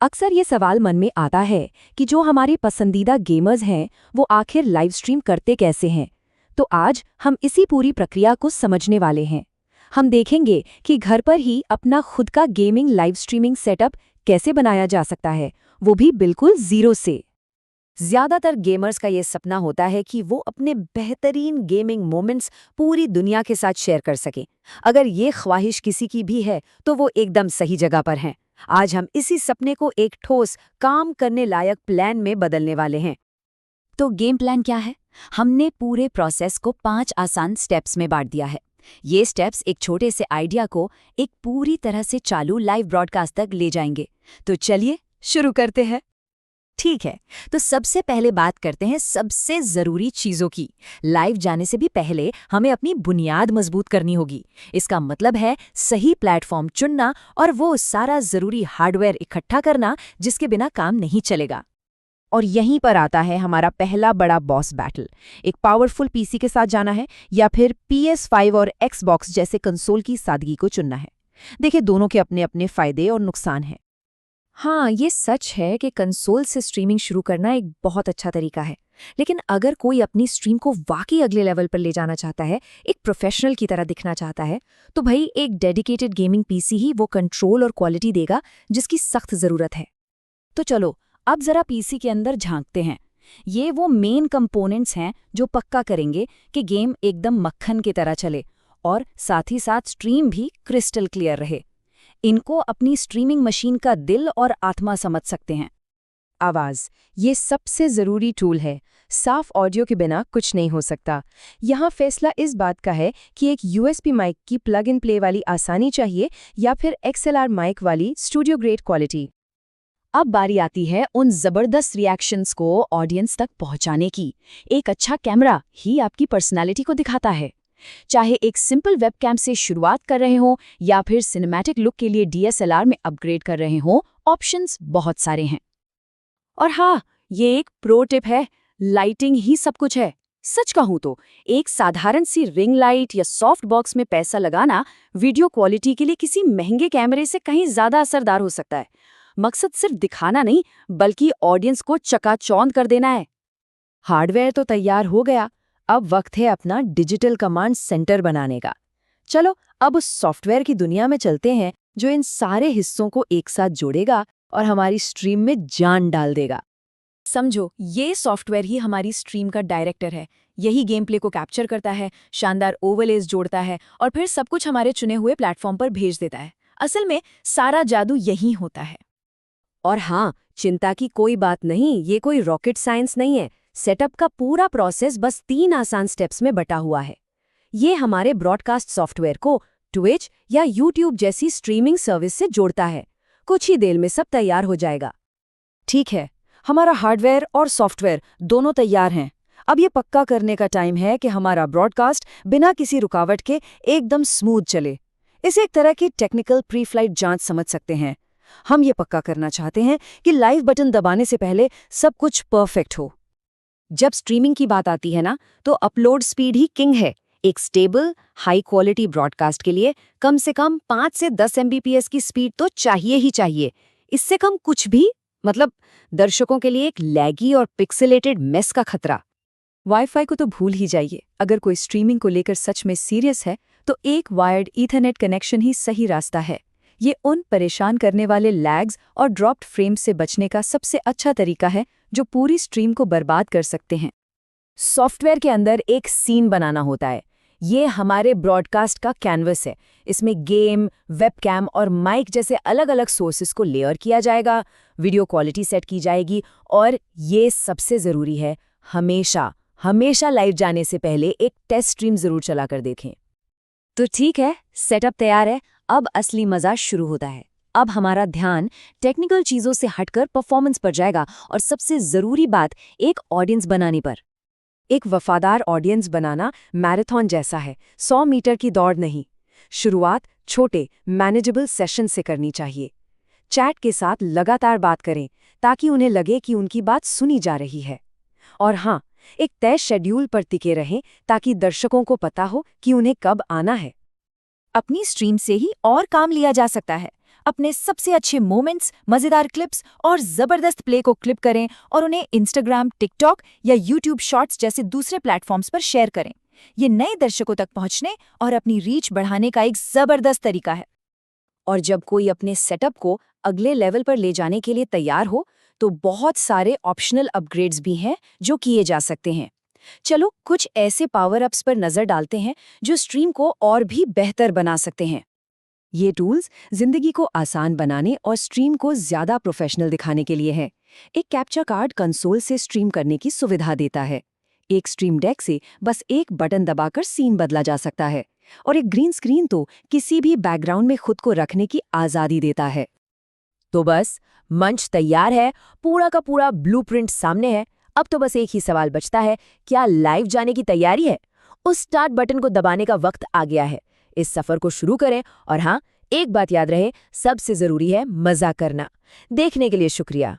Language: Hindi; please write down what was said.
अक्सर ये सवाल मन में आता है कि जो हमारे पसंदीदा गेमर्स हैं वो आखिर लाइव स्ट्रीम करते कैसे हैं। तो आज हम इसी पूरी प्रक्रिया को समझने वाले हैं। हम देखेंगे कि घर पर ही अपना खुद का गेमिंग लाइव स्ट्रीमिंग सेटअप कैसे बनाया जा सकता है, वो भी बिल्कुल जीरो से। ज्यादातर गेमर्स का ये सपना होता है कि वो अपने बेहतरीन गेमिंग मोमेंट्स पूरी दुनिया के साथ शेयर कर सकें। अगर ये ख्वाहिश किसी की भी है तो वो एकदम सही जगह पर हैं। आज हम इसी सपने को एक ठोस, काम करने लायक प्लान में बदलने वाले हैं। तो गेम प्लान क्या है? हमने पूरे प्रोसेस को 5 आसान स्टेप्स में बांट दिया है। ये स्टेप्स एक छोटे से आइडिया को एक पूरी तरह से चालू लाइव ब्रॉडकास्ट तक ले जाएंगे। तो चलिए शुरू करते हैं। ठीक है, तो सबसे पहले बात करते हैं सबसे ज़रूरी चीज़ों की। लाइव जाने से भी पहले हमें अपनी बुनियाद मजबूत करनी होगी। इसका मतलब है सही प्लेटफॉर्म चुनना और वो सारा ज़रूरी हार्डवेयर इकट्ठा करना जिसके बिना काम नहीं चलेगा। और यहीं पर आता है हमारा पहला बड़ा बॉस बैटल। एक पावरफुल पीसी के साथ जाना है या फिर PS5 और Xbox जैसे कंसोल की सादगी को चुनना है। देखिए, दोनों के अपने अपने फ़ायदे और नुकसान हैं। हाँ, ये सच है कि कंसोल से स्ट्रीमिंग शुरू करना एक बहुत अच्छा तरीका है। लेकिन अगर कोई अपनी स्ट्रीम को वाकई अगले लेवल पर ले जाना चाहता है, एक प्रोफेशनल की तरह दिखना चाहता है, तो भाई एक डेडिकेटेड गेमिंग पीसी ही वो कंट्रोल और क्वालिटी देगा जिसकी सख्त ज़रूरत है। तो चलो अब ज़रा पीसी के अंदर झांकते हैं। ये वो मेन कंपोनेंट्स हैं जो पक्का करेंगे कि गेम एकदम मक्खन की तरह चले और साथ ही साथ स्ट्रीम भी क्रिस्टल क्लियर रहे। इनको अपनी स्ट्रीमिंग मशीन का दिल और आत्मा समझ सकते हैं। आवाज़, ये सबसे ज़रूरी टूल है। साफ ऑडियो के बिना कुछ नहीं हो सकता। यहाँ फैसला इस बात का है कि एक USB माइक की प्लग इन प्ले वाली आसानी चाहिए या फिर XLR माइक वाली स्टूडियो ग्रेड क्वालिटी। अब बारी आती है उन ज़बरदस्त रिएक्शंस को ऑडियंस तक पहुँचाने की। एक अच्छा कैमरा ही आपकी पर्सनैलिटी को दिखाता है। चाहे एक सिंपल वेबकैम से शुरुआत कर रहे हों या फिर सिनेमैटिक लुक के लिए DSLR में अपग्रेड कर रहे हों, ऑप्शंस बहुत सारे हैं। और हाँ, ये एक प्रो टिप है, लाइटिंग ही सब कुछ है। सच कहूँ तो एक साधारण सी रिंग लाइट या सॉफ्ट बॉक्स में पैसा लगाना वीडियो क्वालिटी के लिए किसी महंगे कैमरे से कहीं ज़्यादा असरदार हो सकता है। मकसद सिर्फ दिखाना नहीं, बल्कि ऑडियंस को चकाचौंध कर देना है। हार्डवेयर तो तैयार हो गया, अब वक्त है अपना डिजिटल कमांड सेंटर बनाने का। चलो अब उस सॉफ्टवेयर की दुनिया में चलते हैं जो इन सारे हिस्सों को एक साथ जोड़ेगा और हमारी स्ट्रीम में जान डाल देगा। समझो, ये सॉफ्टवेयर ही हमारी स्ट्रीम का डायरेक्टर है। यही गेम प्ले को कैप्चर करता है, शानदार ओवरलेज जोड़ता है और फिर सब कुछ हमारे चुने हुए प्लेटफॉर्म पर भेज देता है। असल में सारा जादू यहीं होता है। और हाँ, चिंता की कोई बात नहीं, ये कोई रॉकेट साइंस नहीं है। सेटअप का पूरा प्रोसेस बस 3 आसान स्टेप्स में बटा हुआ है। ये हमारे ब्रॉडकास्ट सॉफ्टवेयर को ट्विच या यूट्यूब जैसी स्ट्रीमिंग सर्विस से जोड़ता है। कुछ ही देर में सब तैयार हो जाएगा। ठीक है, हमारा हार्डवेयर और सॉफ्टवेयर दोनों तैयार हैं। अब ये पक्का करने का टाइम है कि हमारा ब्रॉडकास्ट बिना किसी रुकावट के एकदम स्मूथ चले। इसे एक तरह की टेक्निकल प्री फ्लाइट जांच समझ सकते हैं। हम ये पक्का करना चाहते हैं कि लाइव बटन दबाने से पहले सब कुछ परफेक्ट हो। जब स्ट्रीमिंग की बात आती है ना, तो अपलोड स्पीड ही किंग है। एक स्टेबल, हाई क्वालिटी ब्रॉडकास्ट के लिए कम से कम 5 से 10 Mbps की स्पीड तो चाहिए ही चाहिए। इससे कम कुछ भी, मतलब दर्शकों के लिए एक लैगी और पिक्सेलेटेड मेस का खतरा। वाईफाई को तो भूल ही जाइए। अगर कोई स्ट्रीमिंग को लेकर सच में सीरियस है तो एक वायर्ड ईथरनेट कनेक्शन ही सही रास्ता है। ये उन परेशान करने वाले लैग्स और ड्रॉप्ड फ्रेम्स से बचने का सबसे अच्छा तरीका है जो पूरी स्ट्रीम को बर्बाद कर सकते हैं। सॉफ्टवेयर के अंदर एक सीन बनाना होता है। ये हमारे ब्रॉडकास्ट का कैनवस है। इसमें गेम, वेबकैम और माइक जैसे अलग अलग सोर्सेस को लेयर किया जाएगा, वीडियो क्वालिटी सेट की जाएगी और ये सबसे ज़रूरी है, हमेशा लाइव जाने से पहले एक टेस्ट स्ट्रीम ज़रूर चला कर देखें। तो ठीक है, सेटअप तैयार है। अब असली मज़ा शुरू होता है। अब हमारा ध्यान टेक्निकल चीज़ों से हटकर परफॉर्मेंस पर जाएगा और सबसे ज़रूरी बात, एक ऑडियंस बनाने पर। एक वफादार ऑडियंस बनाना मैराथन जैसा है, 100 मीटर की दौड़ नहीं। शुरुआत छोटे, मैनेजेबल सेशन से करनी चाहिए। चैट के साथ लगातार बात करें ताकि उन्हें लगे कि उनकी बात सुनी जा रही है। और हाँ, एक तय शेड्यूल पर टिके रहें ताकि दर्शकों को पता हो कि उन्हें कब आना है। अपनी स्ट्रीम से ही और काम लिया जा सकता है। अपने सबसे अच्छे मोमेंट्स, मजेदार क्लिप्स और जबरदस्त प्ले को क्लिप करें और उन्हें इंस्टाग्राम, टिकटॉक या यूट्यूब शॉर्ट्स जैसे दूसरे प्लेटफॉर्म्स पर शेयर करें। ये नए दर्शकों तक पहुंचने और अपनी रीच बढ़ाने का एक जबरदस्त तरीका है। और जब कोई अपने सेटअप को अगले लेवल पर ले जाने के लिए तैयार हो, तो बहुत सारे ऑप्शनल अपग्रेड्स भी हैं जो किए जा सकते हैं। चलो कुछ ऐसे पावर अप्स पर नजर डालते हैं जो स्ट्रीम को और भी बेहतर बना सकते हैं। ये टूल्स जिंदगी को आसान बनाने और स्ट्रीम को ज्यादा प्रोफेशनल दिखाने के लिए है। एक कैप्चर कार्ड कंसोल से स्ट्रीम करने की सुविधा देता है। एक स्ट्रीम डेक से बस एक बटन दबाकर सीन बदला जा सकता है। और एक ग्रीन स्क्रीन तो किसी भी बैकग्राउंड में खुद को रखने की आजादी देता है। तो बस मंच तैयार है, पूरा का पूरा ब्लूप्रिंट सामने है। अब तो बस एक ही सवाल बचता है, क्या लाइव जाने की तैयारी है? उस स्टार्ट बटन को दबाने का वक्त आ गया है। इस सफर को शुरू करें और हाँ, एक बात याद रहे, सबसे जरूरी है मजा करना। देखने के लिए शुक्रिया।